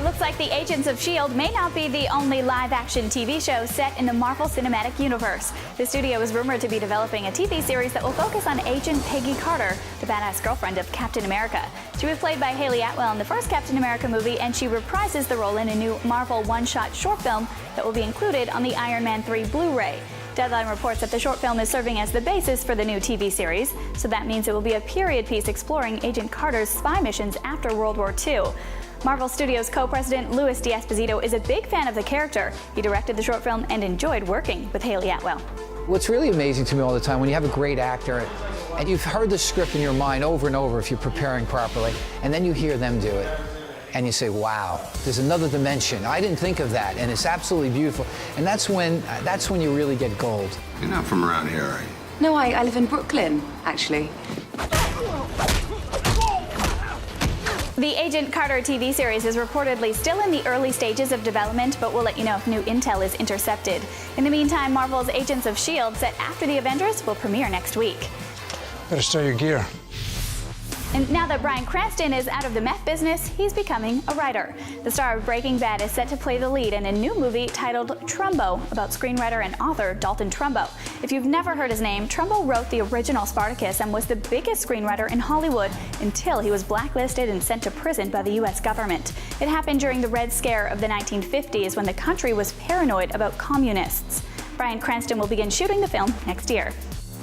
looks like the Agents of S.H.I.E.L.D. may not be the only live-action TV show set in the Marvel Cinematic Universe. The studio is rumored to be developing a TV series that will focus on Agent Peggy Carter, the badass girlfriend of Captain America. She was played by Hayley Atwell in the first Captain America movie, and she reprises the role in a new Marvel one-shot short film that will be included on the Iron Man 3 Blu-ray. Deadline reports that the short film is serving as the basis for the new TV series, so that means it will be a period piece exploring Agent Carter's spy missions after World War II. Marvel Studios co-president Louis D'Esposito is a big fan of the character. He directed the short film and enjoyed working with Hayley Atwell. What's really amazing to me all the time, when you have a great actor and you've heard the script in your mind over and over if you're preparing properly, and then you hear them do it, and you say, wow, there's another dimension. I didn't think of that, and it's absolutely beautiful. And that's when you really get gold. You're not from around here, are you? No, I live in Brooklyn, actually. The Agent Carter TV series is reportedly still in the early stages of development, but we'll let you know if new intel is intercepted. In the meantime, Marvel's Agents of S.H.I.E.L.D. set after the Avengers will premiere next week. Better stow your gear. And now that Bryan Cranston is out of the meth business, he's becoming a writer. The star of Breaking Bad is set to play the lead in a new movie titled Trumbo, about screenwriter and author Dalton Trumbo. If you've never heard his name, Trumbo wrote the original Spartacus and was the biggest screenwriter in Hollywood until he was blacklisted and sent to prison by the U.S. government. It happened during the Red Scare of the 1950s when the country was paranoid about communists. Bryan Cranston will begin shooting the film next year.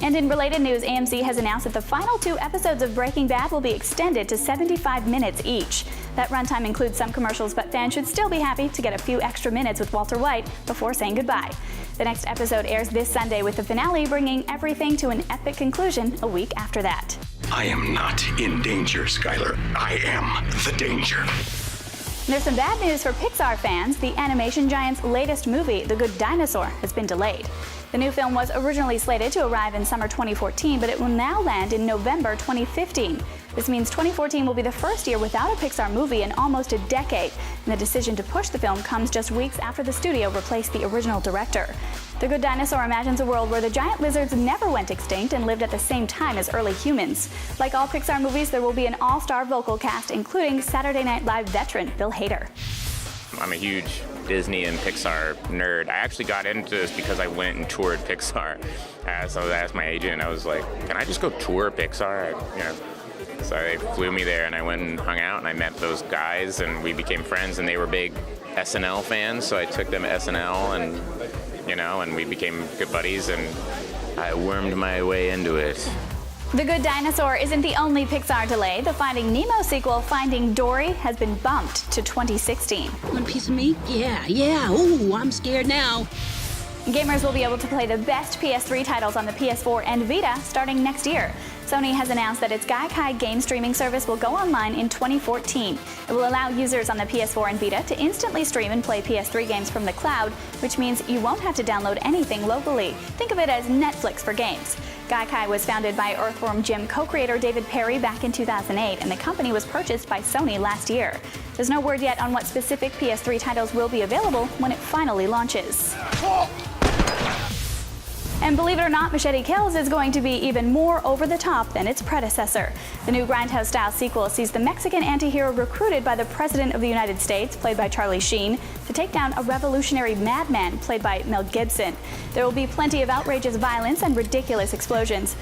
And in related news, AMC has announced that the final 2 episodes of Breaking Bad will be extended to 75 minutes each. That runtime includes some commercials, but fans should still be happy to get a few extra minutes with Walter White before saying goodbye. The next episode airs this Sunday, with the finale bringing everything to an epic conclusion a week after that. I am not in danger, Skylar. I am the danger. There's some bad news for Pixar fans. The animation giant's latest movie, The Good Dinosaur, has been delayed. The new film was originally slated to arrive in summer 2014, but it will now land in November 2015. This means 2014 will be the first year without a Pixar movie in almost a decade, and the decision to push the film comes just weeks after the studio replaced the original director. The Good Dinosaur imagines a world where the giant lizards never went extinct and lived at the same time as early humans. Like all Pixar movies, there will be an all-star vocal cast, including Saturday Night Live veteran Bill Hader. I'm a huge Disney and Pixar nerd. I actually got into this because I went and toured Pixar. So I asked my agent, I was like, can I just go tour Pixar? So they flew me there and I went and hung out and I met those guys and we became friends, and they were big SNL fans, so I took them to SNL and we became good buddies, and I wormed my way into it. The Good Dinosaur isn't the only Pixar delay. The Finding Nemo sequel, Finding Dory, has been bumped to 2016. One piece of meat? Yeah. Ooh, I'm scared now. Gamers will be able to play the best PS3 titles on the PS4 and Vita starting next year. Sony has announced that its Gaikai game streaming service will go online in 2014. It will allow users on the PS4 and Vita to instantly stream and play PS3 games from the cloud, which means you won't have to download anything locally. Think of it as Netflix for games. Gaikai was founded by Earthworm Jim co-creator David Perry back in 2008, and the company was purchased by Sony last year. There's no word yet on what specific PS3 titles will be available when it finally launches. And believe it or not, Machete Kills is going to be even more over the top than its predecessor. The new Grindhouse-style sequel sees the Mexican anti-hero recruited by the President of the United States, played by Charlie Sheen, to take down a revolutionary madman, played by Mel Gibson. There will be plenty of outrageous violence and ridiculous explosions.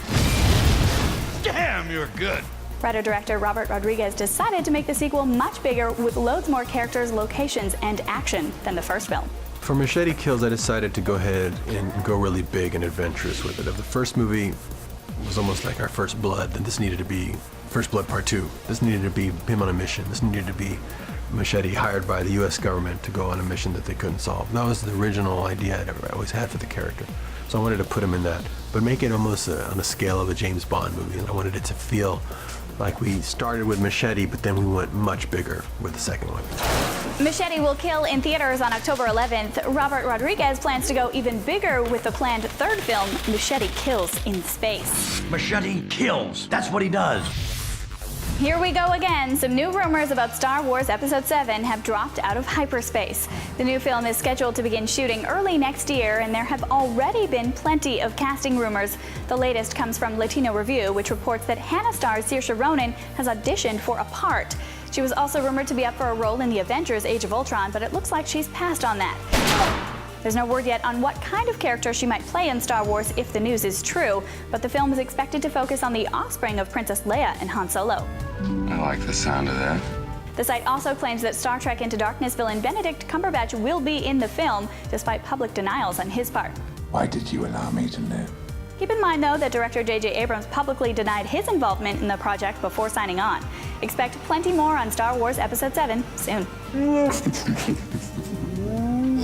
Damn, you're good. Writer-director Robert Rodriguez decided to make the sequel much bigger, with loads more characters, locations, and action than the first film. For Machete Kills, I decided to go ahead and go really big and adventurous with it. The first movie was almost like our First Blood, and this needed to be First Blood Part 2. This needed to be him on a mission. This needed to be Machete hired by the U.S. government to go on a mission that they couldn't solve. That was the original idea I always had for the character. So I wanted to put him in that, but make it almost on the scale of a James Bond movie. And I wanted it to feel like we started with Machete, but then we went much bigger with the second one. Machete will kill in theaters on October 11th. Robert Rodriguez plans to go even bigger with the planned third film, Machete Kills in Space. Machete kills. That's what he does. Here we go again. Some new rumors about Star Wars Episode 7 have dropped out of hyperspace. The new film is scheduled to begin shooting early next year, and there have already been plenty of casting rumors. The latest comes from Latino Review, which reports that Hannah star Saoirse Ronan has auditioned for a part. She was also rumored to be up for a role in the Avengers Age of Ultron, but it looks like she's passed on that. There's no word yet on what kind of character she might play in Star Wars if the news is true, but the film is expected to focus on the offspring of Princess Leia and Han Solo. I like the sound of that. The site also claims that Star Trek Into Darkness villain Benedict Cumberbatch will be in the film, despite public denials on his part. Why did you allow me to live? Keep in mind, though, that director J.J. Abrams publicly denied his involvement in the project before signing on. Expect plenty more on Star Wars Episode 7 soon.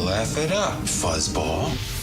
Laugh it up, fuzzball.